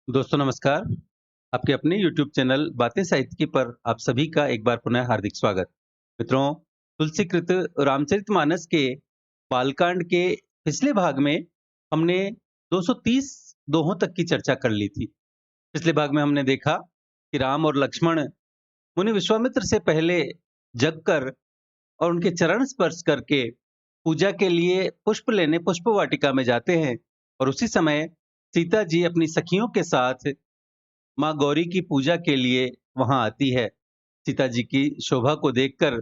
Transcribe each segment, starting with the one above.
दोस्तों नमस्कार। आपके अपने YouTube चैनल बातें साहित्य की पर आप सभी का एक बार पुनः हार्दिक स्वागत। मित्रों, तुलसीकृत रामचरितमानस के बालकांड के पिछले भाग में हमने 230 दोहों तक की चर्चा कर ली थी। पिछले भाग में हमने देखा कि राम और लक्ष्मण मुनि विश्वामित्र से पहले जग कर और उनके चरण स्पर्श करके पूजा के लिए पुष्प लेने पुष्प वाटिका में जाते हैं और उसी समय सीता जी अपनी सखियों के साथ माँ गौरी की पूजा के लिए वहां आती है। सीता जी की शोभा को देखकर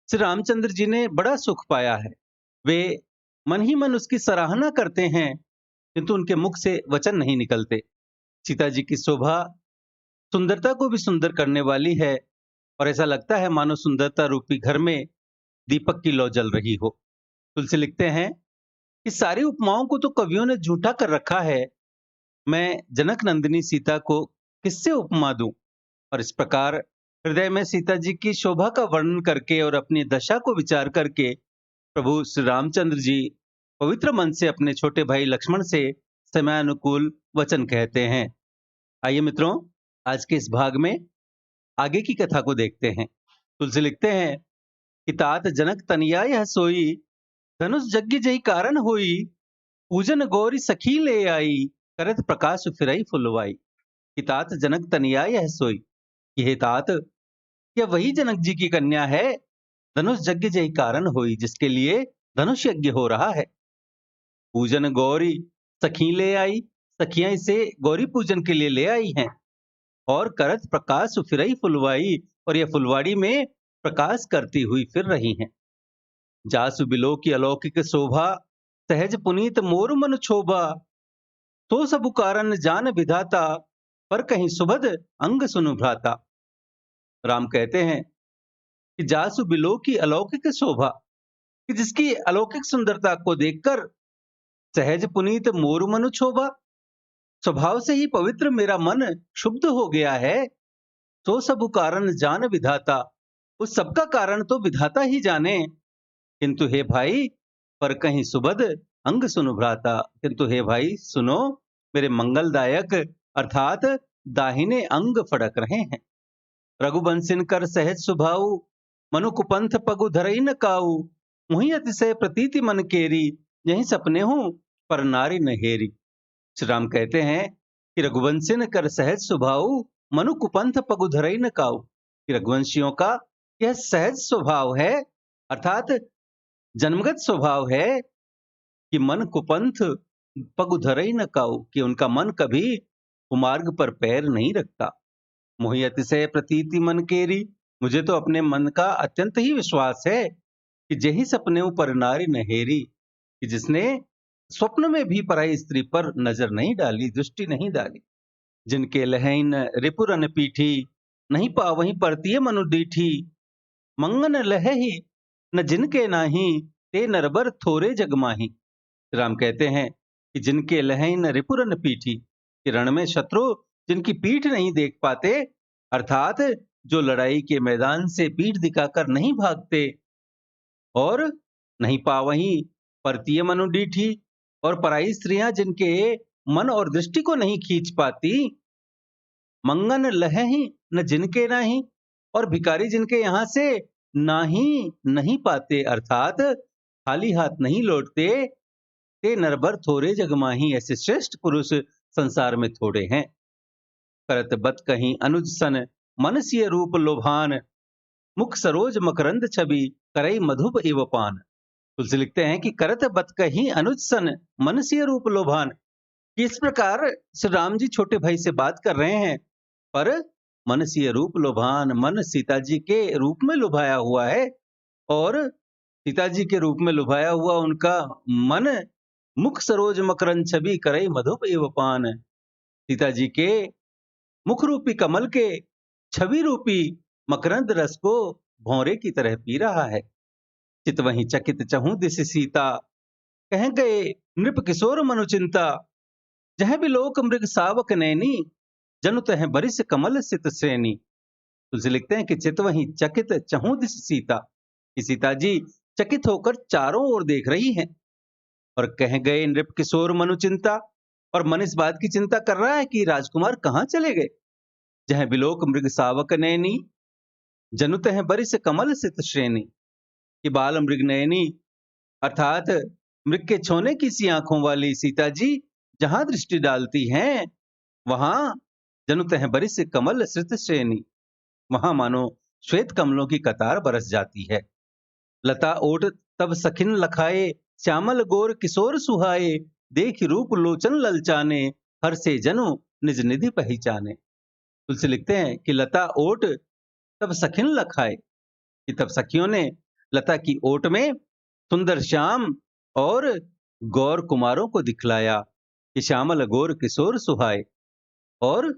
श्री रामचंद्र जी ने बड़ा सुख पाया है। वे मन ही मन उसकी सराहना करते हैं, किंतु उनके मुख से वचन नहीं निकलते। सीता जी की शोभा सुंदरता को भी सुंदर करने वाली है और ऐसा लगता है मानो सुंदरता रूपी घर में दीपक की लौ जल रही हो। तुलसी लिखते हैं कि सारी उपमाओं को तो कवियों ने झूठा कर रखा है। मैं जनक नंदिनी सीता को किससे उपमा दूं? और इस प्रकार हृदय में सीता जी की शोभा का वर्णन करके और अपनी दशा को विचार करके प्रभु श्री रामचंद्र जी पवित्र मन से अपने छोटे भाई लक्ष्मण से समयानुकूल वचन कहते हैं। आइए मित्रों, आज के इस भाग में आगे की कथा को देखते हैं। तुलसी लिखते हैं कि तात जनक तनिया यह सोई, धनुष यज्ञ जही कारण होई, पूजन गौरी सखी ले आई, करत प्रकाश फिरई फुलवाई। कि तात जनक तनिया यह सोई, कि हे तात, यह वही जनक जी की कन्या है, धनुष यज्ञ जय कारण होई, जिसके लिए धनुष यज्ञ हो रहा है। पूजन गौरी सखी ले आई, सखियां इसे गौरी पूजन के लिए ले आई हैं। और करत प्रकाश फिरई फुलवाई, और यह फुलवाड़ी में प्रकाश करती हुई फिर रही हैं। जासु बिलो की अलौकिक शोभा, सहज पुनीत मोर मन क्षोभा, तो सबु कारण जान विधाता, पर कहीं सुभद अंग सुनु भ्राता। राम कहते हैं कि जासु बिलो की अलौकिक शोभा, कि जिसकी अलौकिक सुंदरता को देखकर सहज पुनीत मोर मनु क्षोभा, स्वभाव से ही पवित्र मेरा मन शुद्ध हो गया है। तो सब कारण जान विधाता, उस सबका कारण तो विधाता ही जाने। किंतु हे भाई, पर कहीं सुबद अंग सुनु भ्राता, किंतु हे भाई सुनो, मेरे मंगलदायक अर्थात दाहिने अंग फड़क रहे हैं। रघुबंसिन कर सहज सुभाऊ, मनु कुपंथ पगु धरई न काऊ, मुहि अतिशय प्रतीति मन केरी, यही सपने हूं पर नारी न हेरी। श्री राम कहते हैं कि रघुवंशिन कर सहज स्वभाव, मनु कुपंथ पगु धरई न काऊ, कि रघुवंशियों का यह सहज स्वभाव है, अर्थात जन्मगत स्वभाव है कि मन कुपंथ पगु धरई न काऊ, कि उनका मन कभी कुमार्ग पर पैर नहीं रखता। मोहि अतिशय प्रतीति मन केरी, मुझे तो अपने मन का अत्यंत ही विश्वास है कि जेहि सपने पर नारी नहेरी, कि जिसने स्वप्न में भी पराई स्त्री पर नजर नहीं डाली, दृष्टि नहीं डाली। जिनके लहैन रिपुरन पीठी, नहीं पावहीं परतीय मनु डीठी, मंगन लहही न जिनके नाही, ते नरबर थोरे जगमाही। राम कहते हैं कि जिनके लहैन रिपुरन पीठी, कि रण में शत्रु जिनकी पीठ नहीं देख पाते, अर्थात जो लड़ाई के मैदान से पीठ दिखाकर नहीं भागते, और नहीं पावहीं परतीय मनु डीठी, और पराई स्त्रियां जिनके मन और दृष्टि को नहीं खींच पाती। मंगन लहही न जिनके नाही, और भिखारी जिनके यहां से नाही नहीं पाते, अर्थात खाली हाथ नहीं लौटते। ते नरबर थोड़े जगमाही, ऐसे श्रेष्ठ पुरुष संसार में थोड़े हैं। करत बत कहीं अनुज सन, मन सिय रूप लोभान, मुख सरोज मकरंद छवि, करई मधुप इव पान। तुलसी लिखते हैं कि करत बत कहीं अनुज सन, मन सिय रूप लोभान, कि इस प्रकार श्री राम जी छोटे भाई से बात कर रहे हैं, पर मन सिय रूप लोभान, मन सीता जी के रूप में लुभाया हुआ है, और सीता जी के रूप में लुभाया हुआ उनका मन मुख सरोज मकरंद छवि, करई मधुप इव पान। सीता जी के मुख रूपी कमल के छवि रूपी मकरंद रस को भौरे की तरह पी रहा है। चित वहीं चकित चहु दिस सीता, कह गए नृप किशोर मनु चिंता, जह भी लोक मृग सावक नैनी, जनु तह बरिस कमल सित श्रेणी। तुलसी लिखते हैं कि चित वहीं चकित चहु दिस सीता, कि सीता जी चकित होकर चारों ओर देख रही हैं। और कह गए नृप किशोर मनु चिंता, और मन इस बात की चिंता कर रहा है कि राजकुमार कहाँ चले गए। जह बिलोक मृग सावक नैनी, जनुत है बरिस कमल सित श्रेणी। कि बाल मृग नयनी अर्थात मृग के छोने की सी आंखों वाली सीता जी जहां दृष्टि डालती हैं, वहां जनुत है बरिस कमल सित श्रेणी, वहां मानो श्वेत कमलों की कतार बरस जाती है। लता ओट तब सखिन लखाए, श्यामल गोर किशोर सुहाए। देख रूप लोचन ललचाने, हर से जनु निज निधि पहचाने। तुलसी लिखते हैं कि लता ओट तब सखिन लखाए, कि तब सखियों ने लता की ओट में सुंदर श्याम और गौर कुमारों को दिखलाया कि श्यामल गौर किशोर सुहाए। और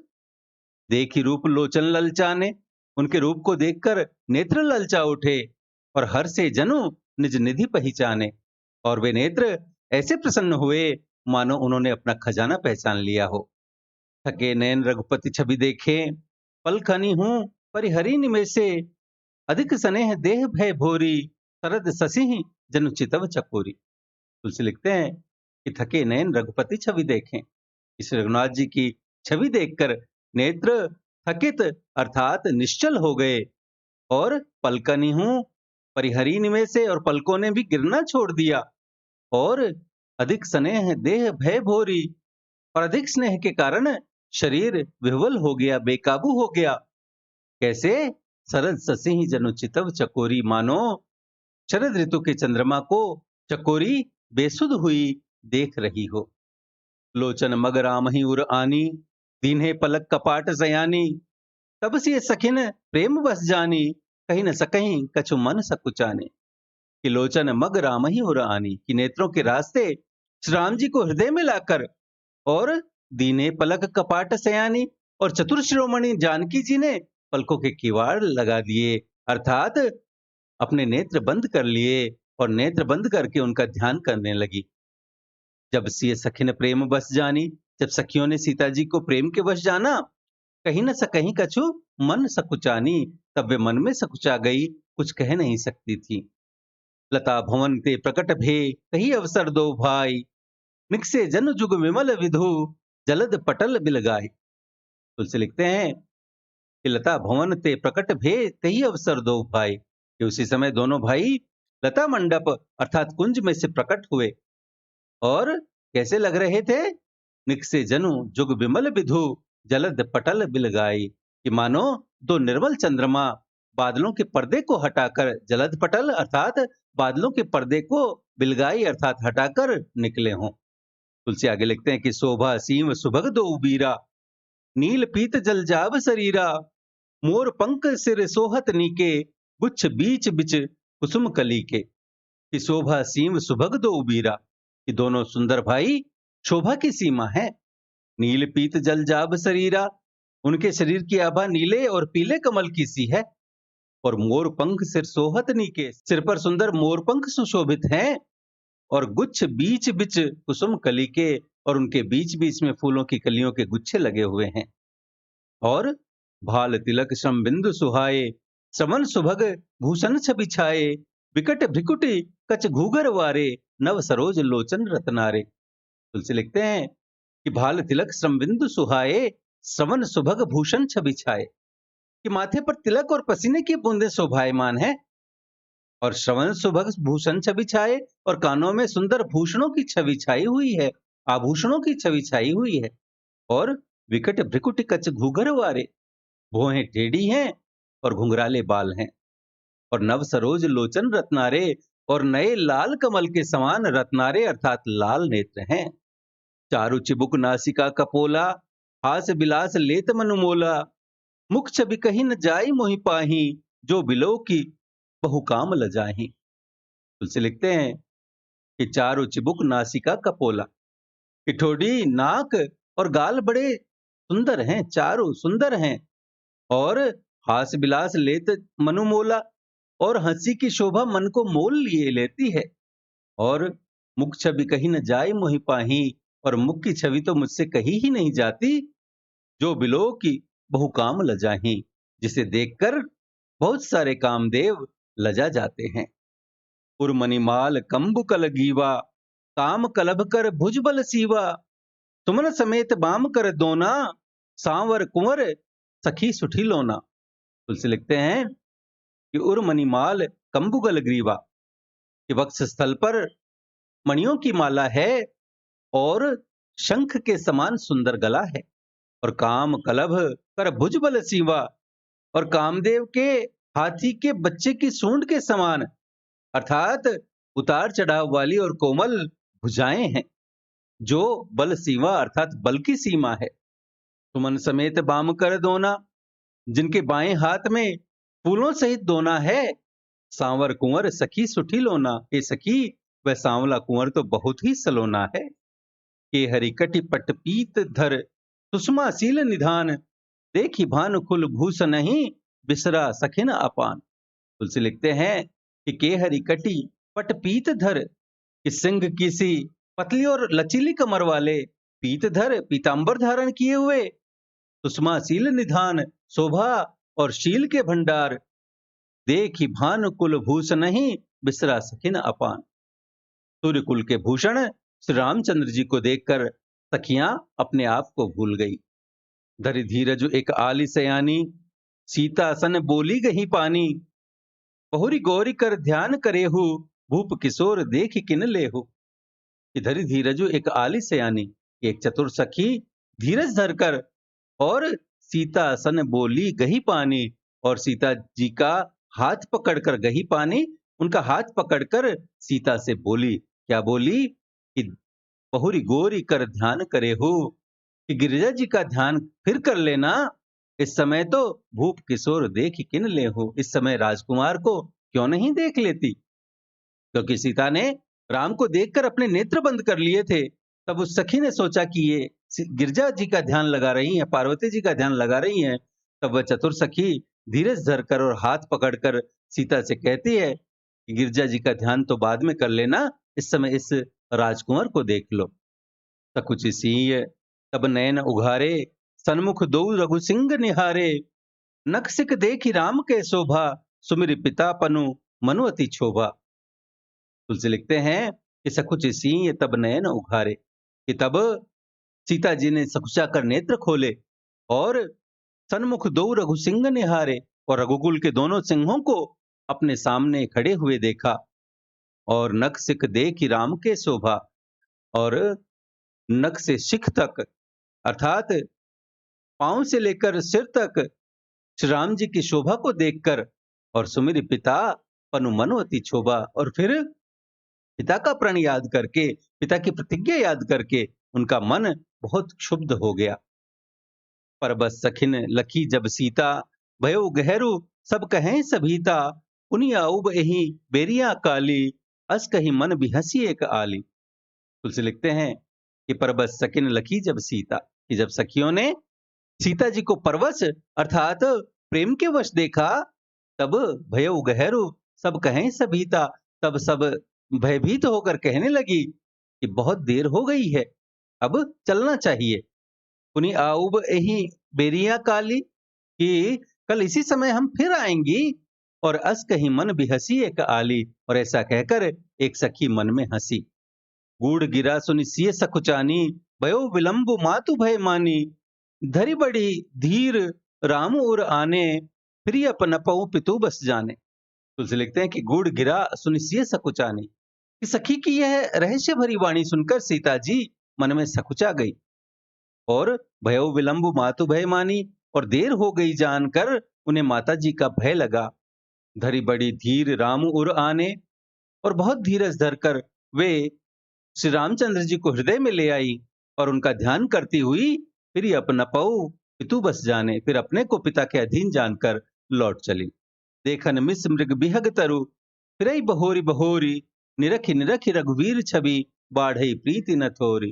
देखी रूप लोचन ललचाने, उनके रूप को देखकर नेत्र ललचा उठे। और हर से जनु निज निधि पहचाने, और वे नेत्र ऐसे प्रसन्न हुए मानो उन्होंने अपना खजाना पहचान लिया हो। थके नैन रघुपति छवि देखे, पल खनी हूं परिहरी निमेषे। अधिक स्नेह देह भय भोरी, शरद ससिहि जनु चितव चकोरी। तुलसी लिखते हैं कि थके नैन रघुपति छवि देखें, इस रघुनाथ जी की छवि देखकर नेत्र थकित अर्थात निश्चल हो गए। और पलकनी हूं परिहरी निमेषे, और पलकों ने भी गिरना छोड़ दिया। और अधिक स्नेह देह भय भोरी, और अधिक स्नेह के कारण शरीर विह्वल हो गया, बेकाबू हो गया। कैसे? शरद ससिहि जनु चितव चकोरी, मानो शरद ऋतु के चंद्रमा को चकोरी बेसुध हुई देख रही हो। लोचन मग राम ही उर आनी, दीन्हे पलक कपाट सयानी। तब से सखिन प्रेम बस जानी, कहीं न सकहीं कछु मन सकुचाने। कि लोचन मग राम ही उर आनी, कि नेत्रों के रास्ते श्री राम जी को हृदय में लाकर, और दीने पलक कपाट सयानी, और चतुर शिरोमणि जानकी जी ने पलकों के किवाड़ लगा दिए, अर्थात अपने नेत्र बंद कर लिए और नेत्र बंद करके उनका ध्यान करने लगी। जब सिय सखिन प्रेम बस जानी, जब सखियों ने सीता जी को प्रेम के वश जाना, कहीं न कहीं कछु मन सकुचानी, तब वे मन में सकुचा गई, कुछ कह नहीं सकती थी। लता भवन ते प्रकट भे, कही अवसर दो भाई। निकसे जन जुग विमल विधु, जलद पटल बिलगाई। तुलसी लिखते हैं कि लता भवन ते प्रकट भे, तही अवसर दो भाई, कि उसी समय दोनों भाई लता मंडप अर्थात कुंज में से प्रकट हुए। और कैसे लग रहे थे? निकसे जनु जुग विमल विधु, जलद पटल बिलगाई, कि मानो दो निर्मल चंद्रमा बादलों के पर्दे को हटाकर, जलद पटल अर्थात बादलों के पर्दे को बिलगाई अर्थात हटाकर निकले हों। तुलसी आगे लिखते हैं कि शोभा सीम सुभग दो उबीरा, नील पीत जल जाब शरीरा। मोर पंख सिर सोहत नीके, गुच्छ बीच बिच कुसुम कली के। कि शोभा सीम सुभग दो उबीरा, कि दोनों सुंदर भाई शोभा की सीमा है। नील पीत जल जाब शरीरा, उनके शरीर की आभा नीले और पीले कमल की सी है। और मोर पंख सिर सोहत नीके, सिर पर सुंदर मोर पंख सुशोभित हैं। और गुच्छ बीच बिच कुसुम कली के, और उनके बीच बीच में फूलों की कलियों के गुच्छे लगे हुए हैं। और भाल तिलक श्रम बिंदु सुहाए, श्रवण सुभग भूषण छवि छाए। विकट भ्रिकुटी कच घूगर वारे, नव सरोज लोचन रत्नारे। तुलसी लिखते हैं कि भाल तिलक श्रम बिंदु सुहाए, श्रवण सुभग भूषण छवि छाए, कि माथे पर तिलक और पसीने की बूंदें शोभायमान है। और श्रवण सुभग भूषण छवि छाए, और कानों में सुंदर भूषणों की छवि छाई हुई है, आभूषणों की छवि छाई हुई है। और विकट भ्रिकुटी कच घूगर वारे, भौहें टेढ़ी हैं और घुंघराले बाल हैं। और नव सरोज लोचन रत्नारे, और नए लाल कमल के समान रत्नारे अर्थात लाल नेत्र हैं। चारु चिबुक नासिका कपोला, हास बिलास लेत मनु मोला। मुख छवि कहीं न जाई मोहि पाही, जो बिलो की बहु काम लजाही। तुलसी लिखते हैं कि चारु चिबुक नासिका कपोला, कि ठोड़ी नाक और गाल बड़े सुंदर हैं, चारु सुंदर हैं। और हास बिलास लेत मनु मोला, और हंसी की शोभा मन को मोल लिए लेती है। और मुख छवि कहीं न जाए मोहि पाही, और मुख की छवि तो मुझसे कहीं ही नहीं जाती। जो बिलो की बहु काम लजाही, जिसे देखकर बहुत सारे कामदेव लजा जाते हैं। उर्मणिमाल कंबु कल गीवा, काम कलभ कर भुजबल सीवा। सुमन समेत बाम कर दोना, सांवर कुंवर सखी सुठी लोना। तुलसी लिखते हैं कि उर मणिमाल कंबुगल ग्रीवा, कि वक्ष स्थल पर मणियों की माला है और शंख के समान सुंदर गला है। और काम कलभ कर भुजबल सीवा, और कामदेव के हाथी के बच्चे की सूंड के समान, अर्थात उतार चढ़ाव वाली और कोमल भुजाएं हैं, जो बल सीमा अर्थात बल की सीमा है। सुमन समेत बाम कर दोना, जिनके बाएं हाथ में फूलों सहित दोना है। सांवर कुंवर सखी सुठी लोना, ये सखी वह सांवला कुंवर तो बहुत ही सलोना है। के हरि कटि पट पीत धर, सुषमा सील निधान, देखी भानु कुल भूष नहीं, बिसरा सखिन अपान। तुलसी लिखते हैं कि के हरि कटि पट पीत धर, कि सिंह किसी पतली और लचीली कमर वाले, पीतधर पीतांबर धारण किए हुए, सुषमा शील निधान शोभा और शील के भंडार, देखी भानु कुल भूषण नहीं, बिसरा सखिन अपान। सूर्य कुल के भूषण श्री रामचंद्र जी को देखकर सखियां अपने आप को भूल गई। धरि धीरज एक आली सयानी, सीता सन बोली गही पानी, बहुरी गौरी कर ध्यान करेहु, भूप किशोर देख किन लेहु। धरि धीरजु एक आली सयानी, एक चतुर सखी धीरज धरकर और सीता सन बोली गही पानी, और सीता जी का हाथ पकड़कर गही पानी, उनका हाथ पकड़कर सीता से बोली, क्या बोली कि बहुरी गोरी कर ध्यान करे हो, कि गिरिजा जी का ध्यान फिर कर लेना, इस समय तो भूप किशोर देख किन ले हो, इस समय राजकुमार को क्यों नहीं देख लेती। क्योंकि सीता ने राम को देखकर अपने नेत्र बंद कर लिए थे। तब उस सखी ने सोचा कि ये गिरजा जी का ध्यान लगा रही हैं, पार्वती जी का ध्यान लगा रही हैं। तब वह चतुर सखी धीरज धरकर और हाथ पकड़कर सीता से कहती है कि गिरजा जी का ध्यान तो बाद में कर लेना, इस समय इस राजकुमार को देख लो। सकुचि सिंह तब नयन उघारे, सन्मुख दो रघुसिंह निहारे, नखसिक देखी राम के शोभा, सुमिर पिता पनु मनु अति क्षोभा। तुलसी लिखते हैं कि सकुचि सिंह तब नयन उघारे, कि तब सीता जी ने सकुचा कर नेत्र खोले और सन्मुख दो रघुसिंह निहारे, और रघुकुल के दोनों सिंहों को अपने सामने खड़े हुए देखा। और नख सिख देखी राम के शोभा, और नख से शिख तक अर्थात पांव से लेकर सिर तक श्री राम जी की शोभा को देखकर, और सुमिर पिता पनु मनु अति क्षोभा, और फिर पिता का प्रण याद करके, पिता की प्रतिज्ञा याद करके उनका मन बहुत क्षुब्ध हो गया। पर बस सखिन लखी जब सीता, भयो गहरू सब कहें सभीता, उनी आउब एही बेरिया काली, अस कही मन भी हंसी एक आली। तुलसी लिखते हैं कि पर बस सखिन लखी जब सीता, कि जब सखियों ने सीता जी को परवश अर्थात प्रेम के वश देखा, तब भयो गहरू सब कहें सभीता, तब सब भयभीत होकर कहने लगी कि बहुत देर हो गई है, अब चलना चाहिए। पुनि आउब एही बेरिया काली, कि कल इसी समय हम फिर आएंगी, और अस कहीं मन भी हंसी एक आली, और ऐसा कहकर एक सखी मन में हंसी। गूढ़ गिरा सुनि सिय सकुचानी, भयो विलंबु मातु भय मानी, धरी बड़ी धीर राम उर आने, फिर अपन पऊ पितु बस जाने। तुलसी लिखते हैं कि गूढ़ गिरा सुनि सिय सकुचानी, कि सखी की यह रहस्य भरी वाणी सुनकर सीता जी मन में सकुचा गई, और भयो विलंब मातु भय मानी, और देर हो गई जानकर उन्हें माता जी का भय लगा। धरी बड़ी धीर राम उर आने, और बहुत धीरज धरकर वे श्री रामचंद्र जी को हृदय में ले आई, और उनका ध्यान करती हुई फिर अपना पऊ पितु बस जाने, फिर अपने को पिता के अधीन जानकर लौट चली। देखन मिस मृग बिहग तरु, फिर बहोरी बहोरी, निरखी निरखी रघुवीर छवि, बाढ़ई प्रीति न थोरी।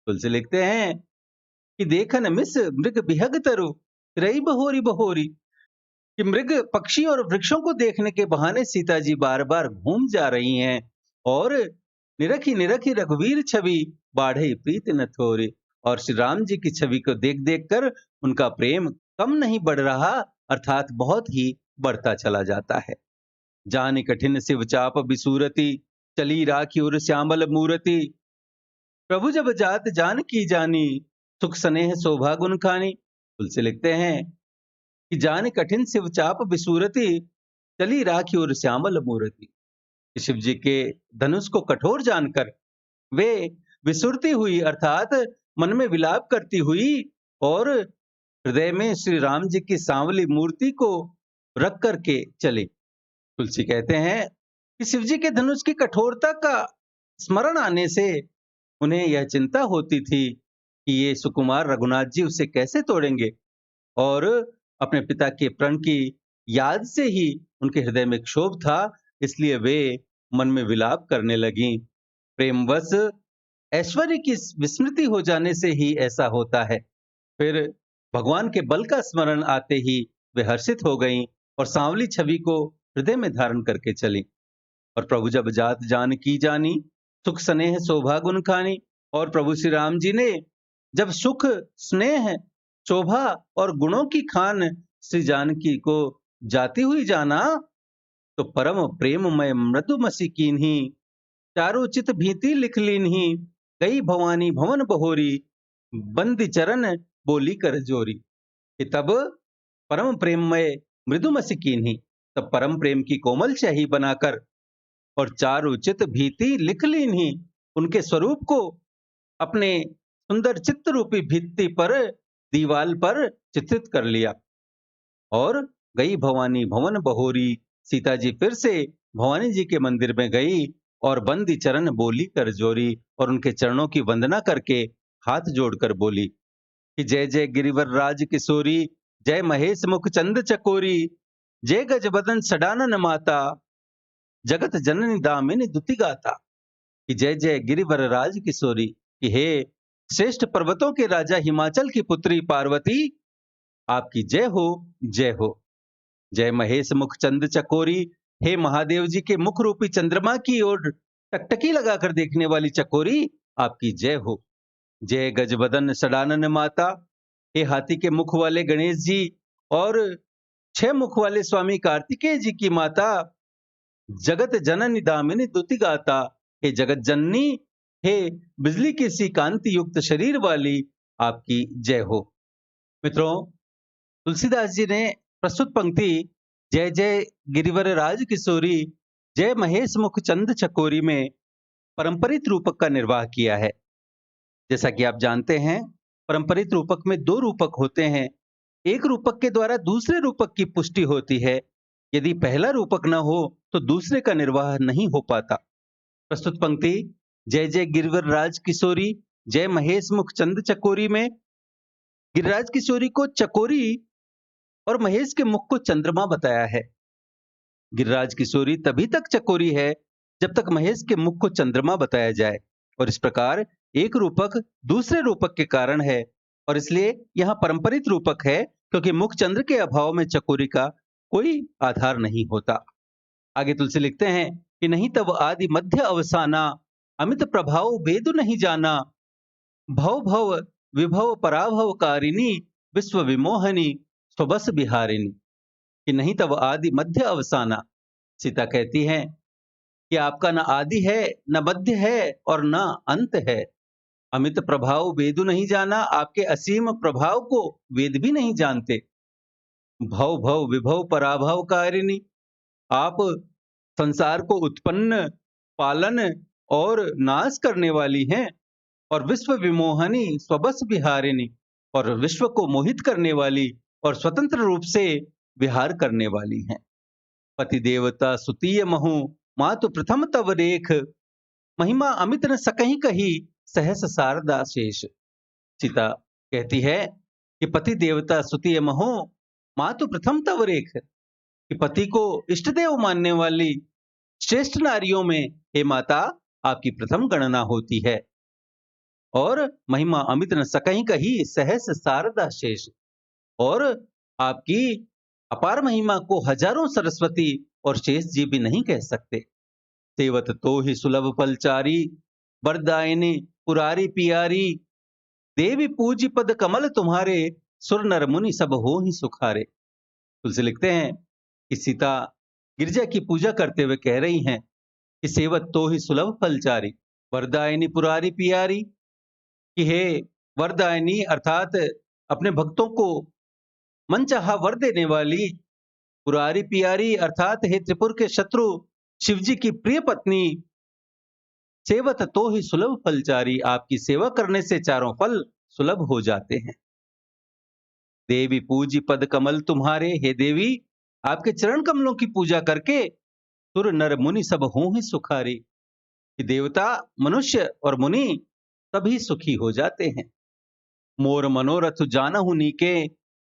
तुलसी लिखते हैं कि देखन मिस मृग बिहग तरु, रई बहोरी बहोरी, कि मृग पक्षी और वृक्षों को देखने के बहाने सीता जी बार बार घूम जा रही हैं, और निरखी निरखी रघुवीर छवि, बाढ़ई प्रीत न थोरी, और श्री राम जी की छवि को देख देख कर उनका प्रेम कम नहीं बढ़ रहा, अर्थात बहुत ही बढ़ता चला जाता है। जान कठिन शिव चाप बिसूरती, चली राखी उर श्यामल मूरति, प्रभु जब जात जान की जानी, सुख स्नेह शोभा गुण खानी। तुलसी लिखते हैं कि जान कठिन शिव चाप विसूरती, चली राखी और श्यामल मूर्ति। शिव जी के धनुष को कठोर जानकर वे विसुरती हुई अर्थात मन में विलाप करती हुई और हृदय में श्री राम जी की सांवली मूर्ति को रख करके चले। तुलसी कहते हैं कि शिव जी के धनुष की कठोरता का स्मरण आने से उन्हें यह चिंता होती थी कि ये सुकुमार रघुनाथ जी उसे कैसे तोड़ेंगे, और अपने पिता के प्रण की याद से ही उनके हृदय में क्षोभ था, इसलिए वे मन में विलाप करने लगीं। प्रेमवश ऐश्वर्य की विस्मृति हो जाने से ही ऐसा होता है। फिर भगवान के बल का स्मरण आते ही वे हर्षित हो गईं और सांवली छवि को हृदय में धारण करके चली। और प्रभु जब जात जान की जानी, सुख स्नेह शोभा गुण खानी। और प्रभु श्री राम जी ने जब सुख स्नेह शोभा और गुणों की खान श्री जानकी को जाती हुई जाना, तो परम प्रेममय मृदुमसी कीन्ही, चारों चित भीति लिख लीन्ही, गई भवानी भवन बहोरी, बंदी चरण बोली कर जोरी। कि तब परम प्रेममय मृदुमसी कीन्ही, तब परम प्रेम की कोमल शही बनाकर और चारु चित भीति लिख लीन्ही, उनके स्वरूप को अपने सुंदर चित्त रूपी भित्ति पर, दीवाल पर चित्रित कर लिया। और गई भवानी भवन बहोरी, सीता जी फिर से भवानी जी के मंदिर में गई और बंदी चरण बोली कर जोरी, और उनके चरणों की वंदना करके हाथ जोड़कर बोली कि जय जय गिरिवर राज किशोरी, जय महेश मुख चंद चकोरी, जय गजबदन सडानन माता, जगत जननी दामिनी दुति गाता। कि जय जय गिरिवर राज किशोरी, कि हे श्रेष्ठ पर्वतों के राजा हिमाचल की पुत्री पार्वती, आपकी जय हो, जय हो। जय महेश मुख चंद चकोरी, हे महादेव जी के मुख रूपी चंद्रमा की ओर टकटकी लगाकर देखने वाली चकोरी, आपकी जय हो। जय गजबदन सडानन माता, हे हाथी के मुख वाले गणेश जी और 6 मुख वाले स्वामी कार्तिकेय जी की माता, जगत जननी दामिनी दुति गाता, हे जगत जननी, हे बिजली की सी कांति युक्त शरीर वाली, आपकी जय हो। मित्रों, तुलसीदास जी ने प्रस्तुत पंक्ति जय जय गिरिवर राज किशोरी, जय महेश मुख चंद चकोरी में परंपरित रूपक का निर्वाह किया है। जैसा कि आप जानते हैं, परंपरित रूपक में 2 रूपक होते हैं। एक रूपक के द्वारा दूसरे रूपक की पुष्टि होती है। यदि पहला रूपक न हो तो दूसरे का निर्वाह नहीं हो पाता। प्रस्तुत पंक्ति जय जय गिरिवर राज किशोरी, जय महेश मुख चंद चकोरी में गिरिराज किशोरी को चकोरी और महेश के मुख को चंद्रमा बताया है। गिरिराज किशोरी तभी तक चकोरी है जब तक महेश के मुख को चंद्रमा बताया जाए, और इस प्रकार एक रूपक दूसरे रूपक के कारण है, और इसलिए यहां परंपरित रूपक है क्योंकि मुख चंद्र के अभाव में चकोरी का कोई आधार नहीं होता। आगे तुलसी लिखते हैं कि नहीं तब आदि मध्य अवसाना, अमित प्रभाव वेद नहीं जाना, भव भव विभव पराभव कारिणी, विश्व विमोहनी स्वबस बिहारिणी। कि नहीं तब आदि मध्य अवसाना, सीता कहती हैं कि आपका न आदि है, न मध्य है और न अंत है। अमित प्रभाव वेदु नहीं जाना, आपके असीम प्रभाव को वेद भी नहीं जानते। भव भव विभव पराभव कारिणी, आप संसार को उत्पन्न, पालन और नाश करने वाली हैं। और विश्व विमोहनी स्वबस विहारिणी, और विश्व को मोहित करने वाली और स्वतंत्र रूप से विहार करने वाली हैं। पति देवता सुतीय महु, मातु प्रथम तव रेख, महिमा अमित न सकहीं कही, सहस शारदा शेष। सीता कहती है कि पति देवता सुतीय महु, मातु प्रथम तव रेख, कि पति को इष्ट देव मानने वाली श्रेष्ठ नारियों में हे माता आपकी प्रथम गणना होती है। और महिमा अमित न सकहीं कही, सहस शारदा शेष, और आपकी अपार महिमा को हजारों सरस्वती और शेष जी भी नहीं कह सकते। सेवत तो ही सुलभ फलचारी, वरदायिनी पुरारी पियारी, देवी पूज्य पद कमल तुम्हारे, सुर नर मुनि सब हो ही सुखारे। तुलसी लिखते हैं कि सीता गिरजा की पूजा करते हुए कह रही हैं कि सेवत तो ही सुलभ फलचारी, वरदायिनी पुरारी पियारी, कि हे वरदायिनी अर्थात अपने भक्तों को मनचाहा वर देने वाली, पुरारी पियारी अर्थात हे त्रिपुर के शत्रु शिवजी की प्रिय पत्नी, सेवत तो ही सुलभ फलचारी, आपकी सेवा करने से चारों फल सुलभ हो जाते हैं। देवी पूजी पद कमल तुम्हारे, हे देवी आपके चरण कमलों की पूजा करके सुर नर मुनि सब हों ही सुखारी, कि देवता मनुष्य और मुनि सभी सुखी हो जाते हैं। मोर मनोरथ जानहु नीके,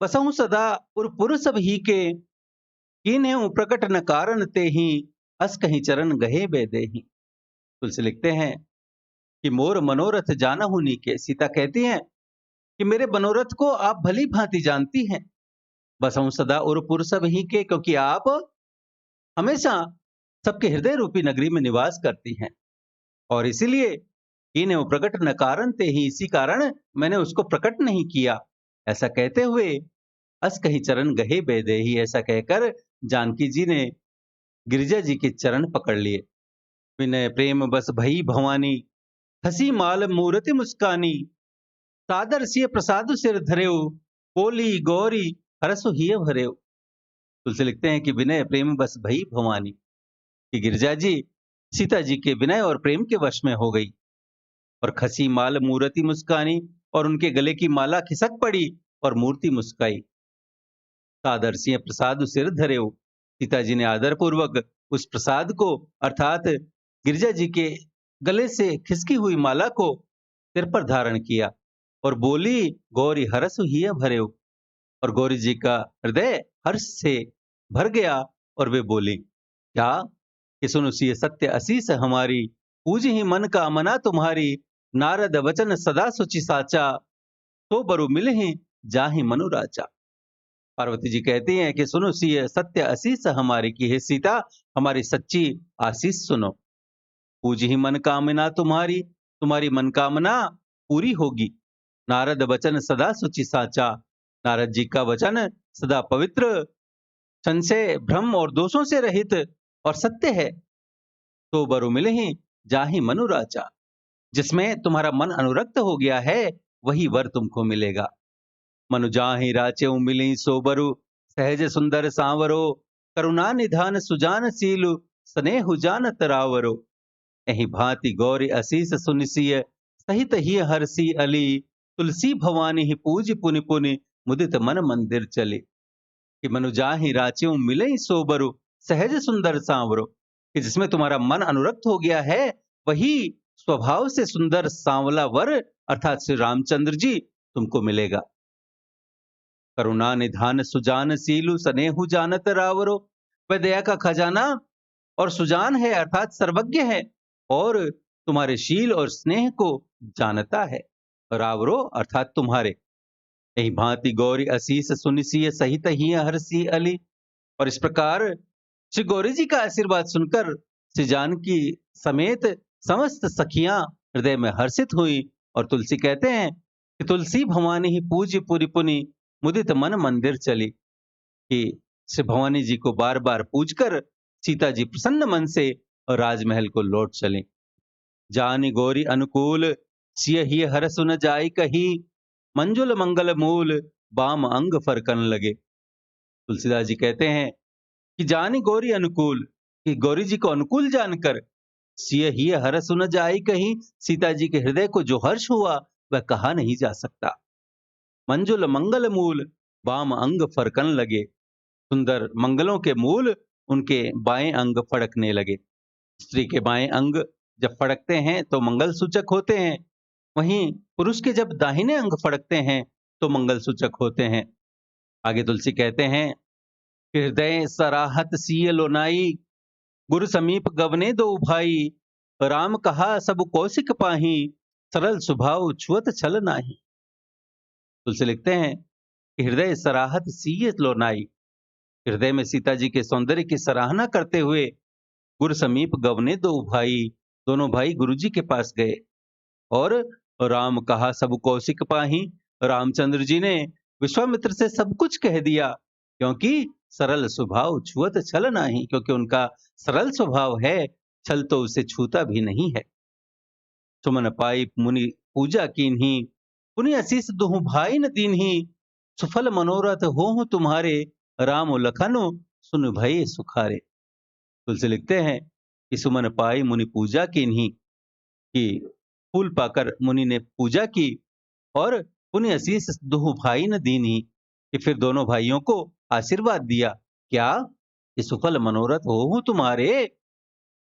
बसहु सदा उर पुर सब ही के, कीन्हें प्रकट न कारण ते ही, अस कहीं चरण गहे बेदेही। तुलसी लिखते हैं कि मोर मनोरथ जानहु नीके, सीता कहती हैं कि मेरे मनोरथ को आप भली भांति जानती हैं। बसहु सदा उर पुर सब ही के, क्योंकि आप हमेशा सबके हृदय रूपी नगरी में निवास करती हैं, और इसीलिए इन्हें प्रकट न कारण थे ही, इसी कारण मैंने उसको प्रकट नहीं किया। ऐसा कहते हुए अस कहीं चरण गहे बेदेही, ऐसा कहकर जानकी जी ने गिरिजा जी के चरण पकड़ लिए। विनय प्रेम बस भई भवानी, हसी माल मूर्ति मुस्कानी, सादर सिय प्रसाद सिर धरेऊ, बोली गौरी हरसु हिय भरेऊ। तुलसी लिखते हैं कि विनय प्रेम बस भई भवानी, कि गिरिजा जी सीता जी के विनय और प्रेम के वश में हो गई, और खसी माल मूर्ति मुस्कानी, और उनके गले की माला खिसक पड़ी और मूर्ति मुस्काई। सादर सिंह प्रसाद सिर धरेऊ, सीता जी ने आदर पूर्वक उस प्रसाद को अर्थात गिरिजा जी के गले से खिसकी हुई माला को सिर पर धारण किया, और बोली गौरी हरस हिय भरेऊ, और गौरी जी का हृदय हर्ष से भर गया, और वे बोली क्या कि सुनु सिय सत्य असीस हमारी, पूज ही मन का मना तुम्हारी, नारद वचन सदा सुचि साचा, तो बरु मिल ही जाहि मनु राजा। पार्वती जी कहती हैं कि सुनो सिय सत्य आशीष हमारी, की हे सीता हमारी सच्ची आशीष सुनो। पूज ही मन कामना तुम्हारी, तुम्हारी मनकामना पूरी होगी। नारद वचन सदा सुचि साचा, नारद जी का वचन सदा पवित्र, संशय भ्रम और दोषों से रहित और सत्य है। तो बरु मिले ही जाहि मनु राजा, जिसमें तुम्हारा मन अनुरक्त हो गया है वही वर तुमको मिलेगा। मनु जाहि राचे मिली सो बरु, सहज सुंदर सांवरो, करुणा निधान सुजान सीलु, स्नेहु जान तरावरो। एहि भांति गौरी असीस सुनिसिय, सहित ही हरसी अली, तुलसी भवानी ही पूज पुनि पुनि, मुदित मन मंदिर चले। कि मनु जाहि राचे मिले सो बरु, सहज सुंदर सांवरो, कि जिसमें तुम्हारा मन अनुरक्त हो गया है वही स्वभाव से सुंदर सांवला वर अर्थात श्री रामचंद्र जी तुमको मिलेगा। करुणा निधान सुजान सीलु, स्नेहु जानत रावरो, वह दया का खजाना और सुजान है अर्थात सर्वज्ञ है, और तुम्हारे शील और स्नेह को जानता है। रावरो अर्थात तुम्हारे। यही भांति गौरी असीस सुनिसिय, सहित ही हरसी अली। और इस प्रकार श्री गौरी जी का आशीर्वाद सुनकर श्री जानकी समेत समस्त सखियां हृदय में हर्षित हुई, और तुलसी कहते हैं कि तुलसी भवानी ही पूज पुरि पुनि, मुदित मन मंदिर चली। कि श्री भवानी जी को बार बार पूजकर सीता जी प्रसन्न मन से राजमहल को लौट चले। जानी गौरी अनुकूल, सिय ही हर सुन जाई कही, मंजुल मंगल मूल, बाम अंग फरकन लगे। तुलसीदास जी कहते हैं कि जानी गौरी अनुकूल, कि गौरी जी को अनुकूल जानकर सिय ही हर सुन जाई कहीं, सीता जी के हृदय को जो हर्ष हुआ वह कहा नहीं जा सकता। मंजुल मंगल मूल, बाम अंग फरकन लगे, सुंदर मंगलों के मूल उनके बाएं अंग फड़कने लगे। स्त्री के बाएं अंग जब फड़कते हैं तो मंगल सूचक होते हैं, वहीं पुरुष के जब दाहिने अंग फड़कते हैं तो मंगल सूचक होते हैं। आगे तुलसी कहते हैं कि हृदय सराहत सीय लोनाई, गुरु समीप गवने दो भाई, राम कहा सब कौशिक पाही, सरल स्वभाव छुअत छल नाही। तुलसी लिखते हैं कि हृदय सराहत सीय लोनाई, हृदय में सीता जी के सौंदर्य की सराहना करते हुए गुरु समीप गवने दो भाई, दोनों भाई गुरु जी के पास गए, और राम कहा सब कौशिक पाही, रामचंद्र जी ने विश्वामित्र से सब कुछ कह दिया, क्योंकि सरल स्वभाव छुअत छल नाही, क्योंकि उनका सरल स्वभाव है, छल तो उसे छूता भी नहीं है। सुमन पाई मुनि पूजा कीन्ही, पुनि असीस दुहु भाई न दीन्ही, सुफल मनोरथ होहु तुम्हारे, राम लखन सुन भये सुखारे। तुलसी लिखते हैं कि सुमन पाई मुनि पूजा कीन्ही, कि फूल पाकर मुनि ने पूजा की, और पुनि असीस दुहु भाई न दीन्ही, कि फिर दोनों भाइयों को आशीर्वाद दिया। क्या? कि सुफल मनोरथ होहु तुम्हारे,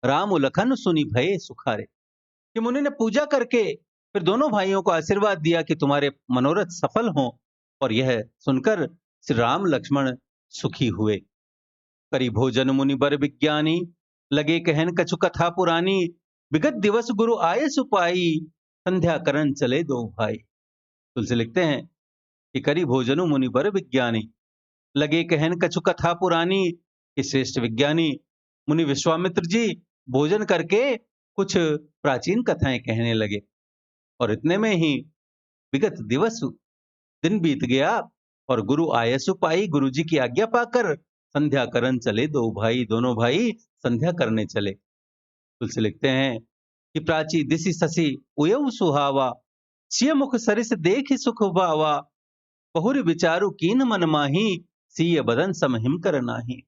राम लखन सुनि भये सुखारे। कि मुनि ने पूजा करके फिर दोनों भाइयों को आशीर्वाद दिया कि तुम्हारे मनोरथ सफल हों, और यह सुनकर श्री राम लक्ष्मण सुखी हुए। करी भोजन मुनि बर विज्ञानी, लगे कहन कछु कथा पुरानी, विगत दिवस गुरु आये सुपाई, संध्या करन चले दो भाई। तुलसी लिखते हैं कि करी भोजनु मुनि बर विज्ञानी, लगे कहन कछु कथा पुरानी, कि श्रेष्ठ विज्ञानी मुनि विश्वामित्र जी भोजन करके कुछ प्राचीन कथाएं कहने लगे। और इतने में ही विगत दिवस दिन बीत गया, और गुरु आयसु पाई, गुरु जी की आज्ञा पाकर संध्या करन चले दो भाई, दोनों भाई संध्या करने चले। तुलसी लिखते हैं कि प्राची दिसि ससी उयऊ सुहावा, सिय मुख सरिस देखि सुख भावा, बहुरि विचारु कीन मन माही, सिय बदन सम हिम कर नाही।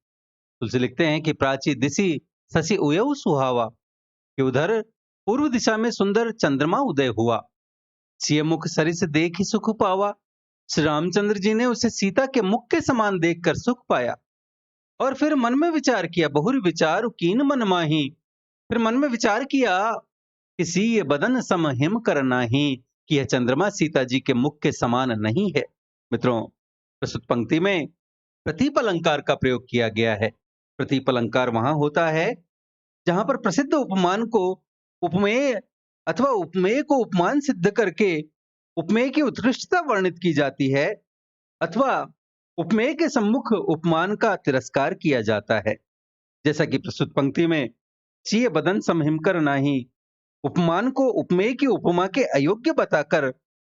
तुलसी लिखते हैं कि प्राची दिशि शशि उयऊ सुहावा, कि उधर पूर्व दिशा में सुंदर चंद्रमा उदय हुआ। सिय मुख सरिस देखि सुख पावा, श्री रामचंद्र जी ने उसे सीता के मुख के समान देखकर सुख पाया। और फिर मन में विचार किया, बहुरि विचारु कीन मन माही, फिर मन में विचार किया कि सिय बदन सम हिम कर नाही, कि यह चंद्रमा सीता जी के मुख के समान नहीं है। मित्रों, प्रस्तुत पंक्ति में प्रतीप अलंकार का प्रयोग किया गया है। प्रतीप अलंकार वहां होता है जहां पर प्रसिद्ध उपमान को उपमेय अथवा उपमेय को उपमान सिद्ध करके उपमेय की उत्कृष्टता वर्णित की जाती है, अथवा उपमेय के सम्मुख उपमान का तिरस्कार किया जाता है। जैसा कि प्रस्तुत पंक्ति में सिय बदन सम हिम कर नाही, उपमान को उपमेय की उपमा के अयोग्य बताकर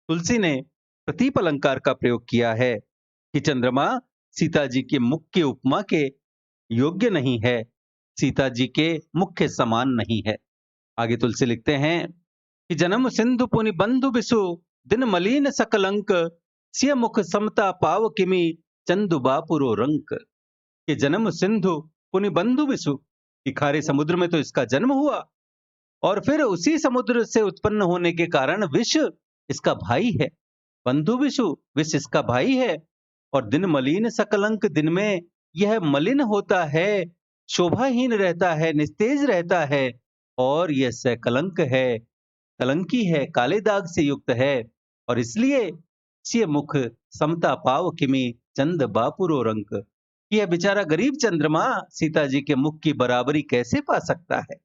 तुलसी ने प्रतीप अलंकार का प्रयोग किया है कि चंद्रमा सीता जी के मुख की उपमा के योग्य नहीं है, सीता जी के मुख के समान नहीं है। आगे तुलसी लिखते हैं कि जन्म सिंधु पुनि बंधु बिसु, दिन मलिन सकलंक, सिय मुख समता पाव किमी, चंदु बापुरो रंक। कि जन्म सिंधु पुनि बंधु बिसु, कि खारे समुद्र में तो इसका जन्म हुआ, और फिर उसी समुद्र से उत्पन्न होने के कारण विष इसका भाई है। बंधु विषु, विष इसका भाई है। और दिन मलिन सकलंक, दिन में यह मलिन होता है, शोभाहीन रहता है, निस्तेज रहता है, और यह सकलंक है, कलंकी है, काले दाग से युक्त है। और इसलिए सिय मुख समता पाव किमी, चंद बापुरो रंक, यह बेचारा गरीब चंद्रमा सीता जी के मुख की बराबरी कैसे पा सकता है।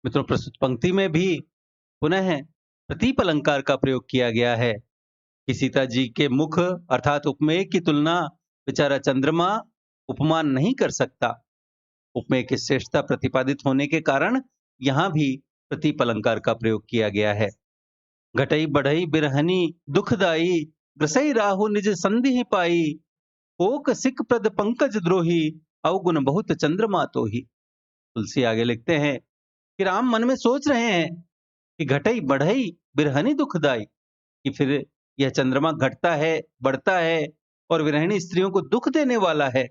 मित्रों, प्रस्तुत पंक्ति में भी पुनः प्रतीप अलंकार का प्रयोग किया गया है कि सीता जी के मुख अर्थात उपमेय की तुलना बेचारा चंद्रमा उपमान नहीं कर सकता। उपमेय की श्रेष्ठता प्रतिपादित होने के कारण यहां भी प्रतीप अलंकार का प्रयोग किया गया है। घटई बढ़ई बिरहनी दुखदाई, ग्रसई राहु निज संधि ही पाई, ओक सिक प्रद पंकज द्रोही, अवगुण बहुत चंद्रमा तो ही। तुलसी आगे लिखते हैं कि राम मन में सोच रहे हैं कि घटई बढ़ई बिरहनी दुखदाई, कि फिर यह चंद्रमा घटता है, बढ़ता है, और विरहिणी स्त्रियों को दुख देने वाला है।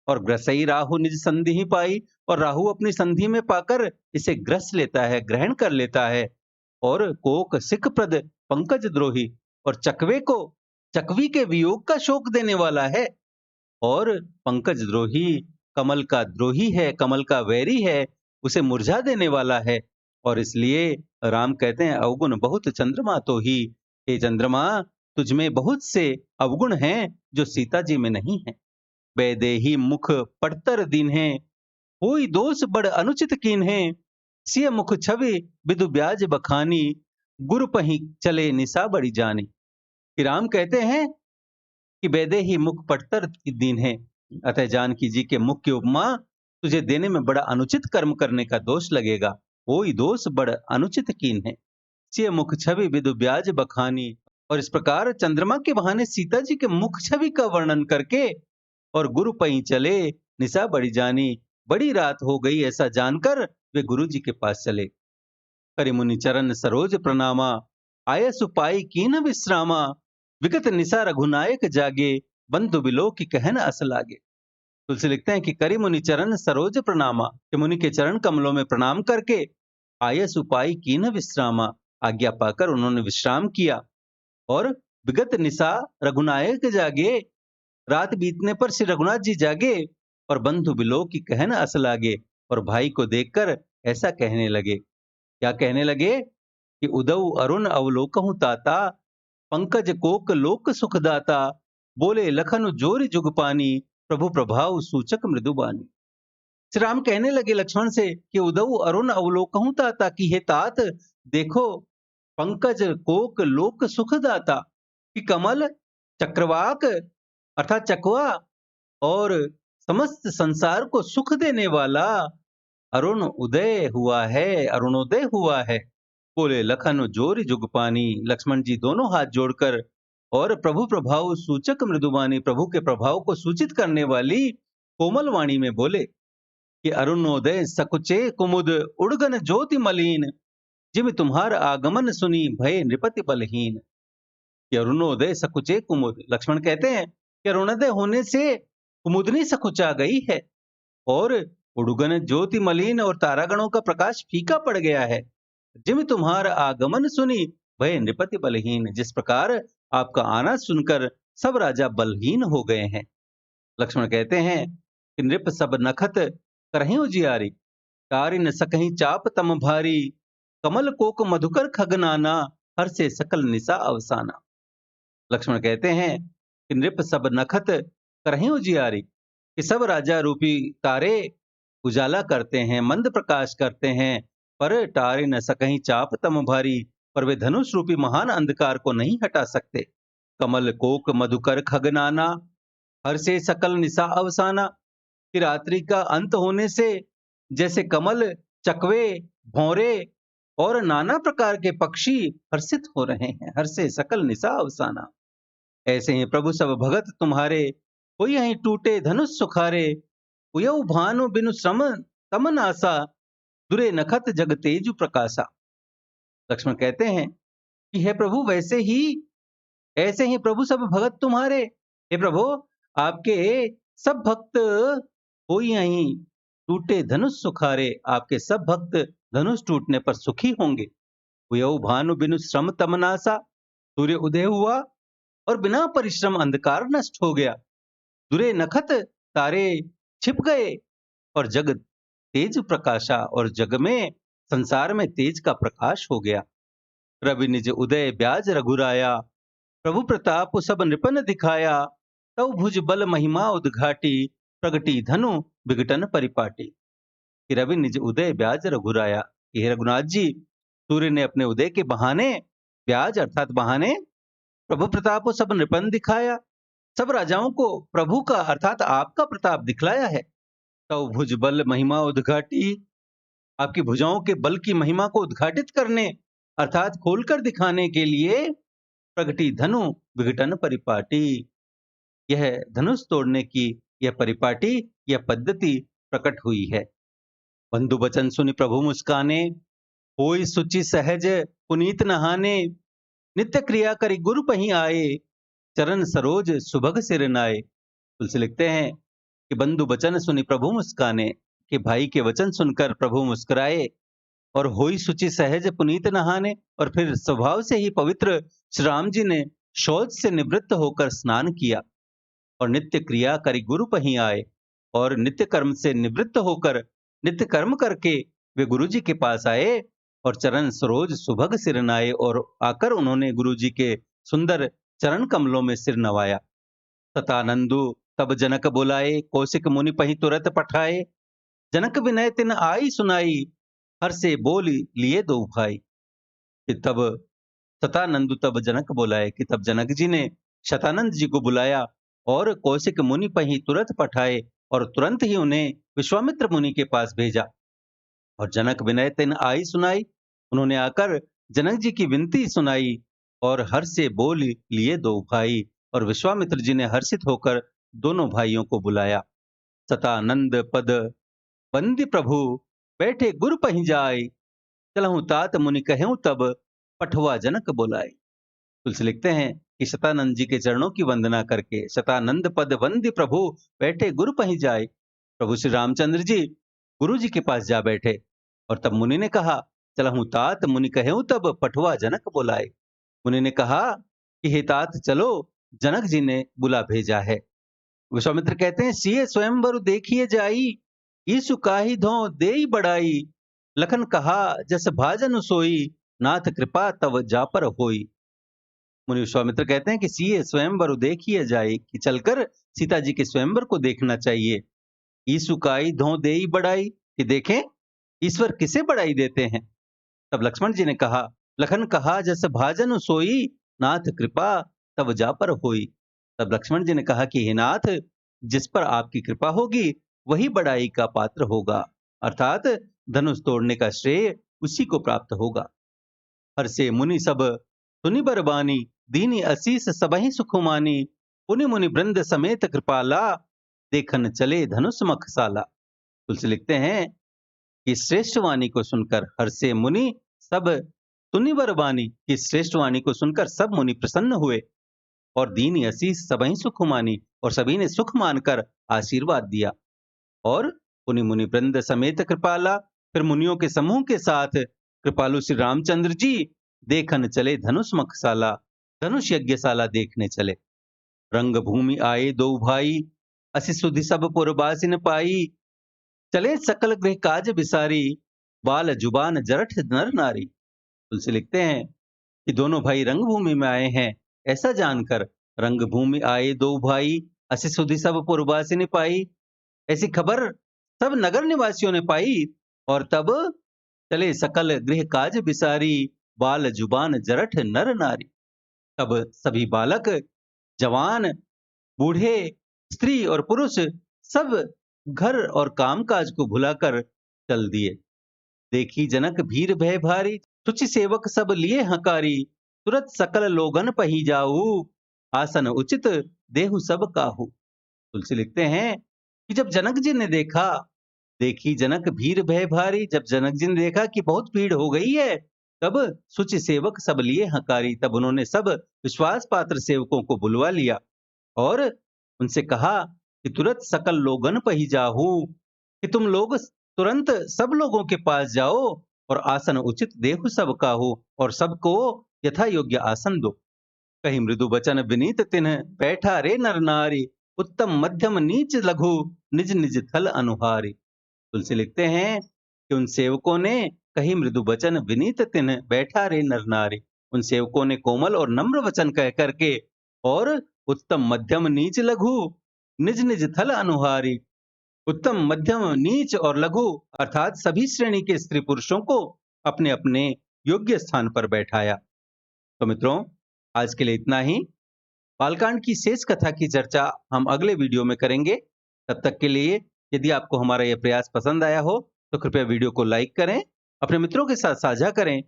और ग्रसई राहु निज संधि ही पाई, और राहु अपनी संधि में पाकर इसे ग्रस लेता है, ग्रहण कर लेता है। और कोक सिख प्रद पंकज द्रोही, और चकवे को चकवी के वियोग का शोक देने वाला है। और पंकज द्रोही कमल का द्रोही है, कमल का वैरी है, उसे मुरझा देने वाला है। और इसलिए राम कहते हैं अवगुण बहुत चंद्रमा तो ही, हे चंद्रमा तुझ में बहुत से अवगुण हैं जो सीता जी में नहीं है। बैदेही मुख पड़तर दीन है, कोई दोष बड़ अनुचित कीन है, सिय मुख छवि बिदु ब्याज बखानी, गुरु पही चले निशा बड़ी जानी। कि राम कहते हैं कि बैदेही मुख पड़तर दीन है, अतः जानकी जी के मुख की उपमा तुझे देने में बड़ा अनुचित कर्म करने का दोष लगेगा। कोई दोष बड़ अनुचित कीन है, सिय मुख छवि बिदु ब्याज बखानी। और इस प्रकार चंद्रमा के बहाने सीता जी के मुख छवि का वर्णन करके और गुरु पई चले निशा बड़ी जानी, बड़ी रात हो गई ऐसा जानकर वे गुरु जी के पास चले। करि मुनि चरण सरोज प्रणामा, आयस उपाय कीन विश्रामा, विगत निसा रघुनायक जागे, बंधु बिलो की कहन अस लागे। तुलसी लिखते हैं कि करी मुनि चरण सरोज प्रणामा, कि मुनि के चरण कमलों में प्रणाम करके आयस उपाय कीन विश्रामा, आज्ञा पाकर उन्होंने विश्राम किया। और विगत निशा रघुनायक जागे, रात बीतने पर श्री रघुनाथ जी जागे और बंधु बिलो की कहन अस लागे, और भाई को देखकर ऐसा कहने लगे। क्या कहने लगे कि उदऊ अरुण अवलोकहु ताता, पंकज कोक लोक सुखदाता, बोले लखन जोर जुग पानी, प्रभु प्रभाव सूचक मृदुबानी। श्री राम कहने लगे लक्ष्मण से कि उदऊ अरुण अवलोकहु ताता, कि हे तात देखो, पंकज कोक लोक सुखदाता, कि कमल चक्रवाक अर्थात चकवा और समस्त संसार को सुख देने वाला अरुण उदय हुआ है, अरुणोदय हुआ है। बोले लखन जोर जुग पानी, लक्ष्मण जी दोनों हाथ जोड़कर और प्रभु प्रभाव सूचक मृदुबानी, प्रभु के प्रभाव को सूचित करने वाली कोमल वाणी में बोले कि अरुणोदय सकुचे कुमुद, उड़गन ज्योति मलीन, जिम तुम्हार आगमन सुनी भय नृपति बलहीन। कि अरुणोदय सकुचे कुमुद, लक्ष्मण कहते हैं कि अरुणोदय होने से कुमुदनी सकुचा गई है और उड़गन ज्योति मलिन और तारागणों का प्रकाश फीका पड़ गया है। जिम तुम्हार आगमन सुनी भय नृपति बलहीन, जिस प्रकार आपका आना सुनकर सब राजा बलहीन हो गए हैं। लक्ष्मण कहते हैं कि नृप सब नखत करहीं उजियारी, तारि न सकहीं चाप तम भारी, कमल कोक मधुकर खगनाना, हर से सकल निशा अवसाना। लक्ष्मण कहते हैं कि नृप सब नखत करहीं उजियारी, कि सब राजा रूपी तारे उजाला करते हैं, मंद प्रकाश करते हैं, पर टारे न सकहीं चाप तम भारी, पर वे धनुष रूपी महान अंधकार को नहीं हटा सकते। कमल कोक मधुकर खगनाना, हर से सकल निशा अवसाना, कि रात्रि का अंत होने से जैसे कमल, चकवे, भौरे और नाना प्रकार के पक्षी हर्षित हो रहे हैं, हर से सकल निशा अवसाना, ऐसे ही प्रभु सब भगत तुम्हारे, कोई यहीं टूटे धनुष सुखारे, उयऊ भानु बिनु श्रम तम नासा, दुरे नखत जग तेजु प्रकाशा। लक्ष्मण कहते हैं कि हे प्रभु ऐसे ही प्रभु सब भगत तुम्हारे, हे प्रभु आपके सब भक्त हो यहीं टूटे धनुष सुखारे, आपके सब भक्त धनुष टूटने पर सुखी होंगे। उयऊ भानु बिनु श्रम तमनासा, सूर्य उदय हुआ और बिना परिश्रम अंधकार नष्ट हो गया। दुरे नखत तारे छिप गए और जग तेज प्रकाशा, और जग में संसार में तेज का प्रकाश हो गया। रवि निज उदय ब्याज रघुराया, प्रभु प्रताप सब नृपन दिखाया, तव भुज बल महिमा उद्घाटी, प्रगटी धनु विघटन परिपाटी। कि रवि निज उदय ब्याज रघुराया, हे रघुनाथ जी सूर्य ने अपने उदय के बहाने, ब्याज अर्थात बहाने, प्रभु प्रताप को सब नृपन दिखाया, सब राजाओं को प्रभु का अर्थात आपका प्रताप दिखलाया है। तव भुज बल महिमा उद्घाटी, आपकी भुजाओं के बल की महिमा को उद्घाटित करने अर्थात खोलकर दिखाने के लिए प्रगटी धनु विघटन परिपाटी, यह धनुष तोड़ने की यह परिपाटी, यह पद्धति प्रकट हुई है। बंधु बचन सुनि प्रभु मुस्काने, होई सुचि सहज पुनीत नहाने, नित्य क्रिया करी गुरु पहीं आए, चरण सरोज सुभग सिर नाए। तुलसी लिखते हैं कि बंधु वचन सुनि प्रभु मुस्काने, कि भाई के वचन सुनकर प्रभु मुस्कुराए, और होई सुचि सहज पुनीत नहाने, और फिर स्वभाव से ही पवित्र श्री राम जी ने शौच से निवृत्त होकर स्नान किया, और नित्य क्रिया करी गुरु पहीं आए, और नित्य कर्म से निवृत्त होकर नित्य कर्म करके वे गुरु जी के पास आए, और चरण सरोज सुभग सिर नाए, और आकर उन्होंने गुरु जी के सुंदर चरण कमलों में सिर नवाया। सतानंदु तब जनक बुलाए, कौशिक मुनि पहीं तुरत पठाए, जनक विनय तिन आई सुनाई, हर से बोल लिए दो भाई। कि तब शतानंदु तब जनक बुलाए, कि तब जनक जी ने शतानंद जी को बुलाया और कौशिक मुनि पहीं तुरंत पठाए, और तुरंत ही उन्हें विश्वामित्र मुनि के पास भेजा। और जनक विनय तिन आई सुनाई, उन्होंने आकर जनक जी की विनती सुनाई, और हर से बोल लिए दो भाई, और विश्वामित्र जी ने हर्षित होकर दोनों भाइयों को बुलाया। सतानंद पद बंदी प्रभु, बैठे गुरु पहीं जाय, चलहु तात मुनि कहूं तब, पठवा जनक बोलाए। तुलसी लिखते हैं कि शतानंद जी के चरणों की वंदना करके शतानंद पद वंद्य प्रभु बैठे गुरु पहि जाए। प्रभु श्री रामचंद्र जी गुरु जी के पास जा बैठे और तब मुनि ने कहा, चलहूँ तात मुनि कहेऊ तब पठवा जनक बुलाए। मुनि ने कहा कि हे तात चलो, जनक जी ने बुला भेजा है। विश्वामित्र कहते हैं, सिए स्वयंवर देखिए जाई, ईसु काहि धो देई बड़ाई। लखन कहा जस भाजन सोई, नाथ कृपा तव जा पर होई। मुनि विश्वामित्र कहते हैं कि सीए स्वयंवर देखिए जाए, कि चलकर सीता जी के स्वयंवर को देखना चाहिए। ईसु काई धो देई बड़ाई, कि देखें ईश्वर किसे बड़ाई देते हैं। तब लक्ष्मण जी ने कहा, लखन कहा जस भाजन सोई, नाथ कृपा तब जा पर होई। तब लक्ष्मण जी ने कहा कि हे नाथ, जिस पर आपकी कृपा होगी वही बड़ाई का पात्र होगा, अर्थात धनुष तोड़ने का श्रेय उसी को प्राप्त होगा। हर से मुनि सब सुनि बरबानी, दीनी असीस सबहि सुखुमानी। पुनि मुनि वृंद समेत कृपाला, देखन चले धनुष मखसाला। तुलसी लिखते हैं कि श्रेष्ठ वाणी को सुनकर हर से मुनि सब सुनि बरबानी, की श्रेष्ठ वाणी को सुनकर सब मुनि प्रसन्न हुए और दीनी असीस सबहि सुखुमानी, और सभी ने सुख मानकर आशीर्वाद दिया। और पुनि मुनि वृंद समेत कृपाला, फिर मुनियों के समूह के साथ कृपालु श्री रामचंद्र जी देखन चले धनुष मखसाला, धनुष यज्ञशाला देखने चले। रंग भूमि आए दो भाई, असि सुधि सब पुरबासिन पाई। चले सकल गृह काज बिसारी, बाल जुबान जरठ नर नारी। तुलसी लिखते हैं कि दोनों भाई रंगभूमि में आए हैं, ऐसा जानकर रंगभूमि आए दो भाई, असि सुधि सब पुरबासिन पाई। ऐसी खबर सब नगर निवासियों ने पाई और तब चले सकल गृह काज बिसारी, बाल जुबान जरठ नर नारी। तब सभी बालक, जवान, बूढ़े, स्त्री और पुरुष सब घर और कामकाज को भुलाकर चल दिए। देखी जनक भीर भय भारी, तुचि सेवक सब लिए हकारी। तुरत सकल लोगन पही जाऊ, आसन उचित देहु सब काहू। तुलसी लिखते हैं कि जब जनक जी ने देखा, देखी जनक भीर भय भारी, जब जनक जी ने देखा कि बहुत भीड़ हो गई है, तब सुचि सेवक सब लिए हकारी, तब उन्होंने सब विश्वास पात्र सेवकों को बुलवा लिया और उनसे कहा कि तुरंत सकल लोगन पही जाहू, कि तुम लोग तुरंत सब लोगों के पास जाओ और आसन उचित देहु सब काहू, और सबको यथा योग्य आसन दो। कहीं मृदु बचन विनीत तिन्ह, बैठा रे नर नारी। उत्तम मध्यम नीच लघु, निज निज थल अनुहारी। तुलसी लिखते हैं कि उन सेवकों ने कही मृदु वचन विनीत तिन्ह, बैठा रे नर नारी। उन सेवकों ने कोमल और नम्र वचन कह करके और उत्तम मध्यम नीच लघु निज निज थल अनुहारी, उत्तम मध्यम नीच और लघु अर्थात सभी श्रेणी के स्त्री पुरुषों को अपने अपने योग्य स्थान पर बैठाया। तो मित्रों, आज के लिए इतना ही। बालकांड की शेष कथा की चर्चा हम अगले वीडियो में करेंगे। तब तक के लिए यदि आपको हमारा यह प्रयास पसंद आया हो तो कृपया वीडियो को लाइक करें, अपने मित्रों के साथ साझा करें।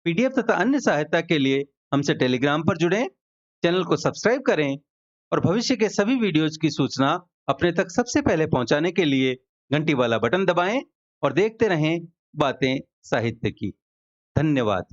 पीडीएफ तथा अन्य सहायता के लिए हमसे टेलीग्राम पर जुड़ें, चैनल को सब्सक्राइब करें और भविष्य के सभी वीडियोज की सूचना अपने तक सबसे पहले पहुंचाने के लिए घंटी वाला बटन दबाएं और देखते रहें बातें साहित्य की। धन्यवाद।